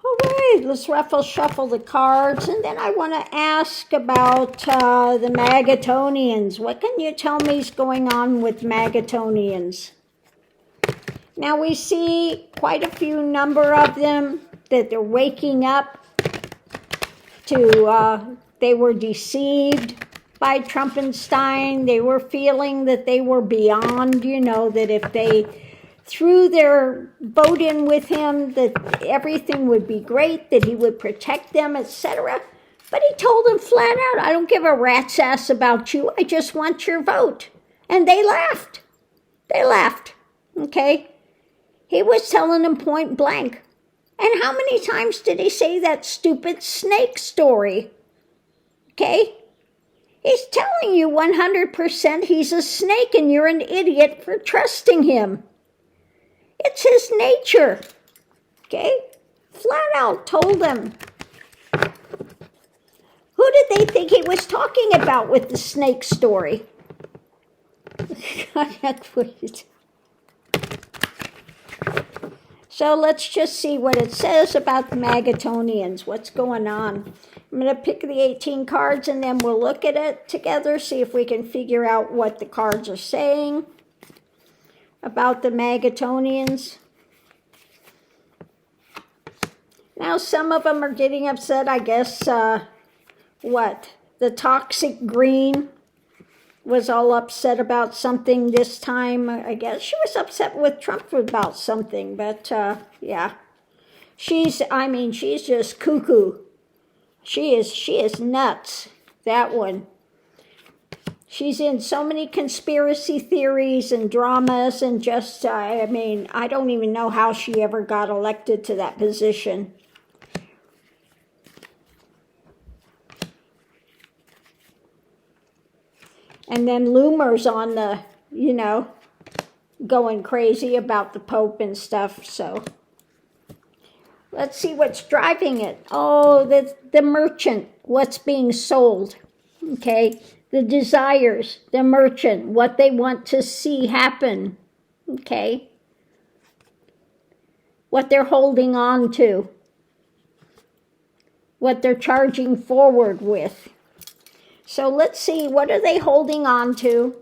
Okay, let's shuffle the cards, and then I want to ask about the Magatonians. What can you tell me is going on with Magatonians? Now we see quite a few number of them that they're waking up to, they were deceived by Trumpenstein. They were feeling that they were beyond, that if they threw their vote in with him, that everything would be great, that he would protect them, etc. But he told them flat out, I don't give a rat's ass about you. I just want your vote. And they laughed. Okay? He was telling them point blank. And how many times did he say that stupid snake story? Okay? He's telling you 100% he's a snake and you're an idiot for trusting him. It's his nature. Okay? Flat out told them. Who did they think he was talking about with the snake story? So let's just see what it says about the Magatonians. What's going on? I'm going to pick the 18 cards and then we'll look at it together, see if we can figure out what the cards are saying about the Magatonians. Now some of them are getting upset, I guess, the toxic green was all upset about something this time. I guess she was upset with Trump about something, but yeah. She's just cuckoo. She is nuts, that one. She's in so many conspiracy theories and dramas and just, I don't even know how she ever got elected to that position. And then Loomer's on the, going crazy about the Pope and stuff, so. Let's see what's driving it. Oh, the merchant, what's being sold, okay? The desires, the merchant, what they want to see happen, okay? What they're holding on to, what they're charging forward with. So let's see, what are they holding on to?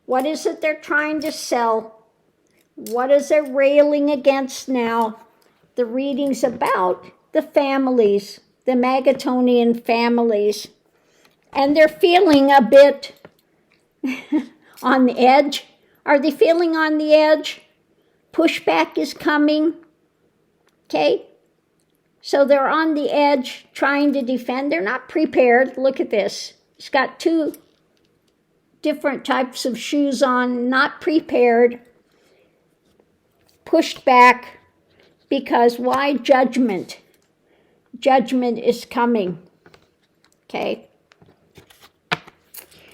What is it they're trying to sell? What is it railing against now? The reading's about the families, the Magatonian families. And they're feeling a bit on the edge. Are they feeling on the edge? Pushback is coming. Okay? So they're on the edge trying to defend. They're not prepared. Look at this. It's got two different types of shoes on, not prepared, pushed back, because why? Judgment. Judgment is coming. Okay?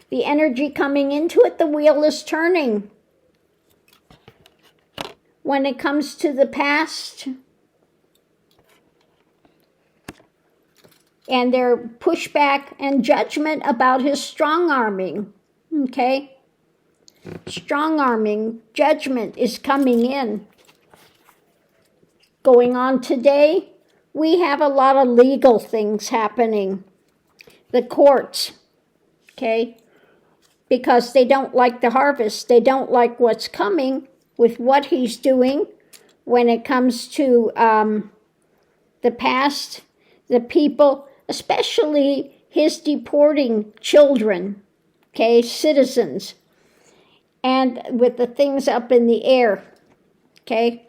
The energy coming into it, the wheel is turning. When it comes to the past, and their pushback and judgment about his strong-arming, okay? Strong-arming, judgment is coming in. Going on today, we have a lot of legal things happening. The courts, okay? Because they don't like the harvest. They don't like what's coming with what he's doing when it comes to the past, the people, especially his deporting children, okay, citizens, and with the things up in the air, okay?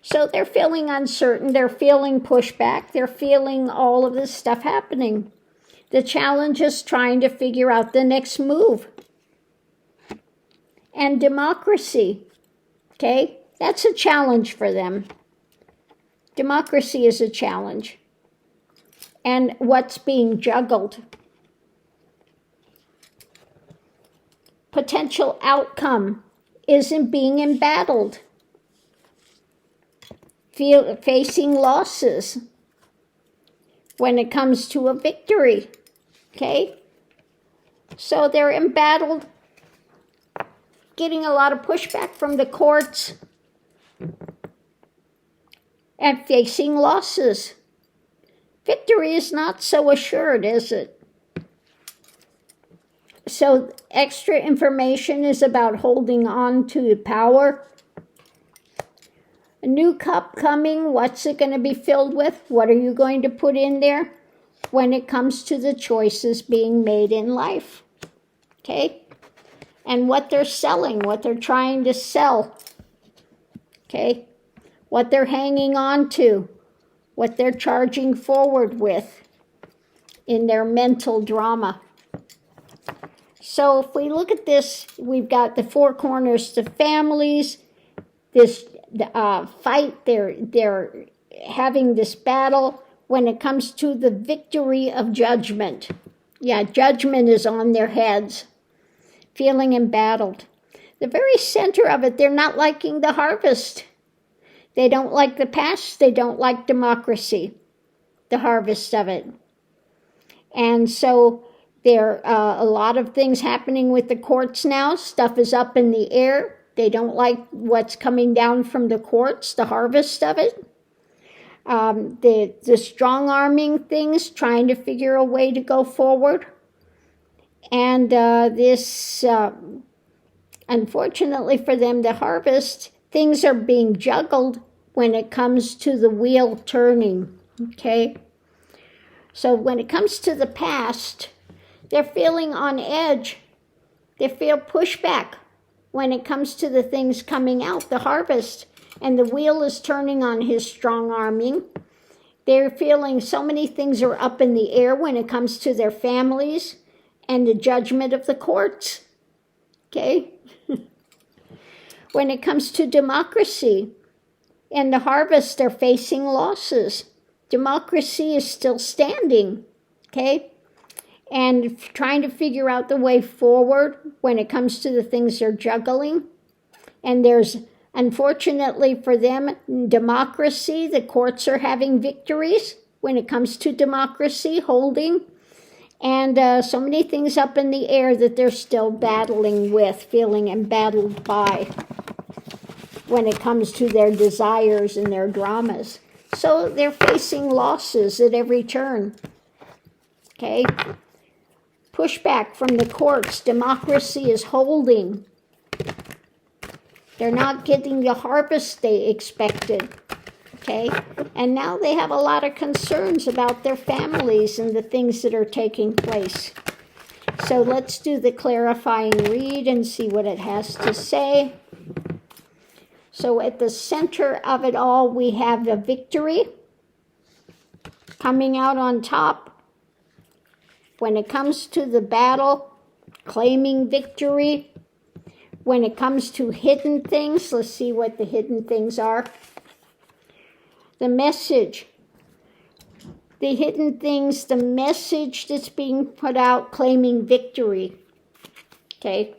So they're feeling uncertain, they're feeling pushback, they're feeling all of this stuff happening. The challenge is trying to figure out the next move. And democracy, okay, that's a challenge for them. Democracy is a challenge. And what's being juggled. Potential outcome isn't being embattled. Facing losses when it comes to a victory. Okay? So they're embattled, getting a lot of pushback from the courts. and facing losses. Victory is not so assured, is it? So extra information is about holding on to power. A new cup coming, what's it going to be filled with? What are you going to put in there when it comes to the choices being made in life? Okay? And what they're selling, what they're trying to sell. Okay? What they're hanging on to, what they're charging forward with in their mental drama. So if we look at this, we've got the four corners to families, this fight, they're having this battle when it comes to the victory of judgment. Yeah, judgment is on their heads, feeling embattled. The very center of it, they're not liking the harvest. They don't like the past, they don't like democracy, the harvest of it. And so there are a lot of things happening with the courts now. Stuff is up in the air. They don't like what's coming down from the courts, the harvest of it. The strong-arming things, trying to figure a way to go forward. And unfortunately for them, the harvest, things are being juggled when it comes to the wheel turning, okay? So when it comes to the past, they're feeling on edge. They feel pushback when it comes to the things coming out, the harvest, and the wheel is turning on his strong arming. They're feeling so many things are up in the air when it comes to their families and the judgment of the courts, okay? When it comes to democracy and the harvest, they're facing losses. Democracy is still standing, okay? And trying to figure out the way forward when it comes to the things they're juggling. And there's, unfortunately for them, democracy, the courts are having victories when it comes to democracy, holding. And so many things up in the air that they're still battling with, feeling embattled by when it comes to their desires and their dramas. So they're facing losses at every turn, okay? Pushback from the courts. Democracy is holding. They're not getting the harvest they expected, okay? And now they have a lot of concerns about their families and the things that are taking place. So let's do the clarifying read and see what it has to say. So at the center of it all, we have the victory coming out on top. When it comes to the battle, claiming victory. When it comes to hidden things, let's see what the hidden things are. The message. The hidden things, the message that's being put out, claiming victory. Okay?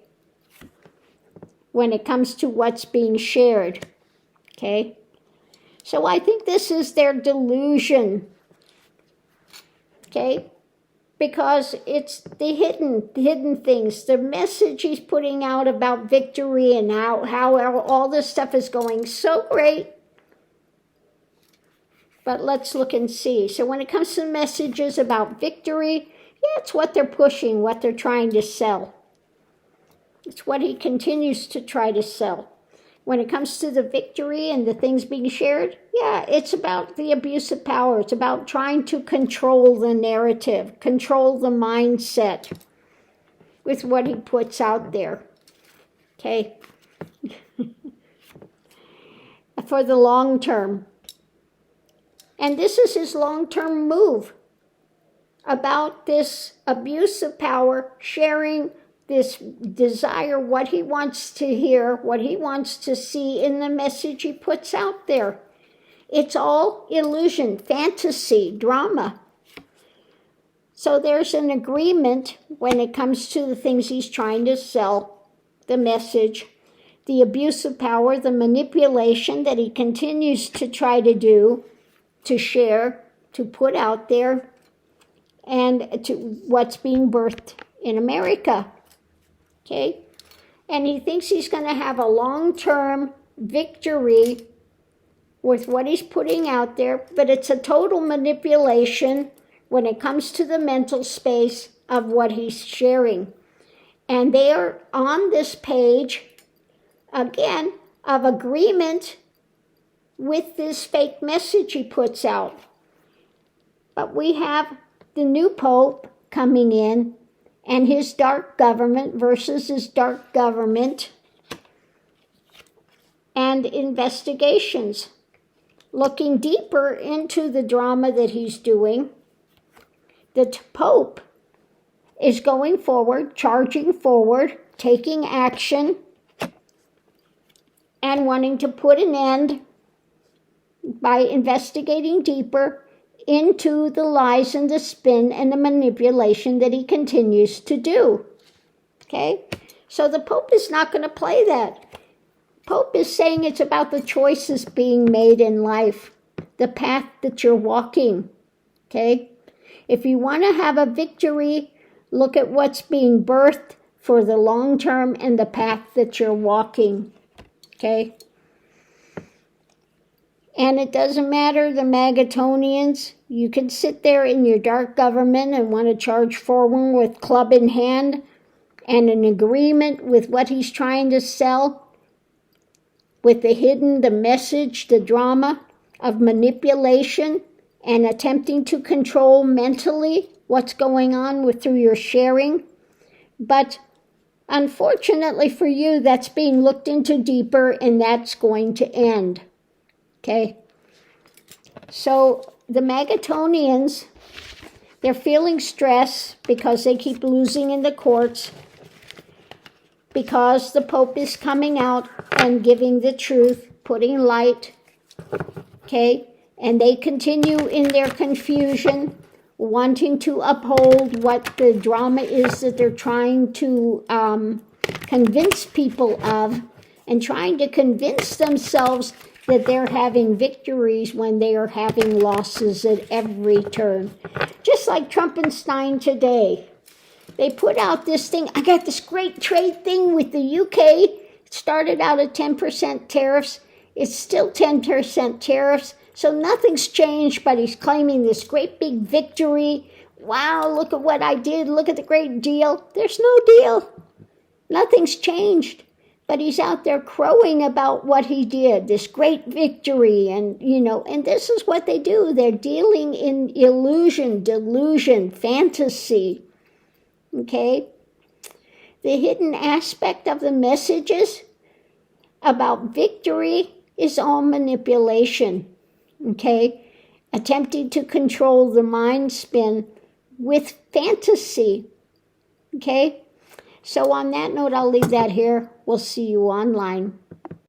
When it comes to what's being shared. Okay? So I think this is their delusion. Okay? Because it's the hidden things, the message he's putting out about victory and how all this stuff is going so great. But let's look and see. So when it comes to messages about victory, yeah, it's what they're pushing, what they're trying to sell. It's what he continues to try to sell. When it comes to the victory and the things being shared, yeah, it's about the abuse of power. It's about trying to control the narrative, control the mindset with what he puts out there. Okay? For the long term. And this is his long-term move about this abuse of power, sharing this desire, what he wants to hear, what he wants to see in the message he puts out there. It's all illusion, fantasy, drama. So there's an agreement when it comes to the things he's trying to sell, the message, the abuse of power, the manipulation that he continues to try to do, to share, to put out there, and to what's being birthed in America. Okay? And he thinks he's going to have a long-term victory with what he's putting out there, but it's a total manipulation when it comes to the mental space of what he's sharing. And they are on this page, again, of agreement with this fake message he puts out. But we have the new Pope coming in and his dark government versus his dark government and investigations. Looking deeper into the drama that he's doing, the Pope is going forward, charging forward, taking action, and wanting to put an end by investigating deeper into the lies and the spin and the manipulation that he continues to do. Okay? So the Pope is not going to play that. Pope is saying it's about the choices being made in life, the path that you're walking. Okay? If you want to have a victory, look at what's being birthed for the long term and the path that you're walking. Okay? And it doesn't matter, the Magatonians, you can sit there in your dark government and want to charge forward with club in hand and an agreement with what he's trying to sell, with the hidden, the message, the drama of manipulation and attempting to control mentally what's going on through your sharing. But unfortunately for you, that's being looked into deeper, and that's going to end. Okay? So the Magatonians, they're feeling stress because they keep losing in the courts, because the Pope is coming out and giving the truth, putting light, okay? And they continue in their confusion, wanting to uphold what the drama is that they're trying to convince people of, and trying to convince themselves that they're having victories when they are having losses at every turn. Just like Trumpenstein today. They put out this thing, I got this great trade thing with the UK. It started out at 10% tariffs. It's still 10% tariffs. So nothing's changed, but he's claiming this great big victory. Wow, look at what I did. Look at the great deal. There's no deal. Nothing's changed. But he's out there crowing about what he did, this great victory. And, and this is what they do. They're dealing in illusion, delusion, fantasy. Okay? The hidden aspect of the messages about victory is all manipulation. Okay? Attempting to control the mind spin with fantasy. Okay? So on that note, I'll leave that here. We'll see you online.